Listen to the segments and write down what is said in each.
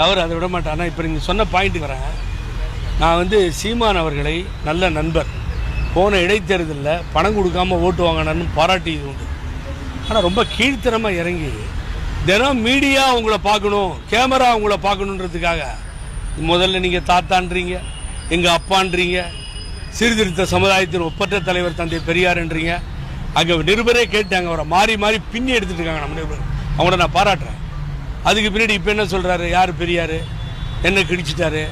அவர் அதை விட மாட்டேன். ஆனால் இப்போ நீங்கள் சொன்ன பாயிண்ட்டு வரேன். நான் வந்து சீமான் அவர்களை நல்ல நண்பர், போன இடைத்தேர்தலில் பணம் கொடுக்காம ஓட்டு வாங்கினான்னு பாராட்டியது உண்டு. ஆனால் ரொம்ப கீழ்த்தரமாக இறங்கி தினம் மீடியா உங்களை பார்க்கணும், கேமரா உங்களை பார்க்கணுன்றதுக்காக முதல்ல நீங்கள் தாத்தான்றீங்க, எங்கள் அப்பான்றீங்க, சீர்திருத்த சமுதாயத்தின் ஒப்பற்ற தலைவர் தந்தை பெரியார்ன்றீங்க. அங்கே நிருபரே கேட்டாங்க, அவரை மாறி மாறி பின்னி எடுத்துட்டு இருக்காங்க நம்ம நிருபர். அவங்கள நான் பாராட்டுறேன். அதுக்கு பின்னாடி இப்போ என்ன சொல்கிறாரு, யார் பெரியார், என்ன கிழிச்சிட்டாரு,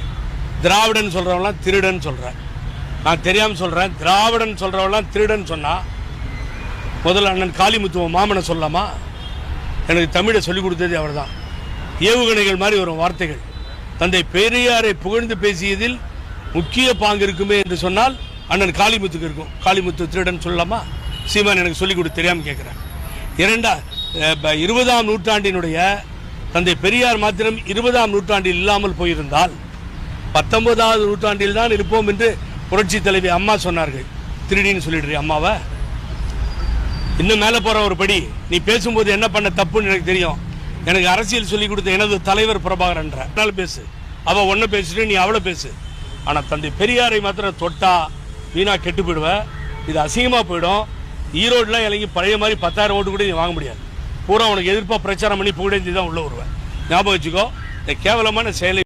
திராவிடன் சொல்கிறவங்களாம் திருடன் சொல்கிறேன். நான் தெரியாமல் சொல்கிறேன், திராவிடன் சொல்கிறவங்களாம் திருடன் சொன்னால் முதல்ல அண்ணன் காளிமுத்துவ மாமனை சொல்லலாமா? எனக்கு தமிழை சொல்லிக் கொடுத்தது அவர் தான். ஏவுகணைகள் மாதிரி வரும் வார்த்தைகள். தந்தை பெரியாரை புகழ்ந்து பேசியதில் முக்கிய பாங்கு இருக்குமே என்று சொன்னால் அண்ணன் காளிமுத்துக்கு இருக்கும். காளிமுத்து திருடன் சொல்லலாமா? சீமான் எனக்கு சொல்லிக் கொடுத்து தெரியாமல் கேட்குறேன். 20ஆம் நூற்றாண்டினுடைய தந்தை பெரியார் மாத்திரம் 20ஆம் நூற்றாண்டில் இல்லாமல் போயிருந்தால் 19வது நூற்றாண்டில் தான் இருப்போம் என்று புரட்சி தலைவி அம்மா சொன்னார்கள். திருடின்னு சொல்லிடுறீ அம்மாவை? இன்னும் மேலே போகிற ஒரு படி, நீ பேசும்போது என்ன பண்ண தப்புன்னு எனக்கு தெரியும். எனக்கு அரசியல் சொல்லிக் கொடுத்த எனது தலைவர் பிரபாகரன்ற அதனால பேசு, அவள் ஒன்றை பேசிட்டு நீ அவளை பேசு. ஆனால் தந்தை பெரியாரை மாத்திரம் தொட்டா வீணாக கெட்டு போயிடுவேன். இது அசிங்கமாக போயிடும். ஈரோடுலாம் இறங்கி பழைய மாதிரி 10,000 ஓட்டு கூட நீ வாங்க முடியாது. பூரா உனக்கு எதிர்ப்பாக பிரச்சாரம் பண்ணி புகழேந்தி தான் உள்ளே வருவேன். ஞாபகம் வச்சுக்கோ, இந்த கேவலமான செயலை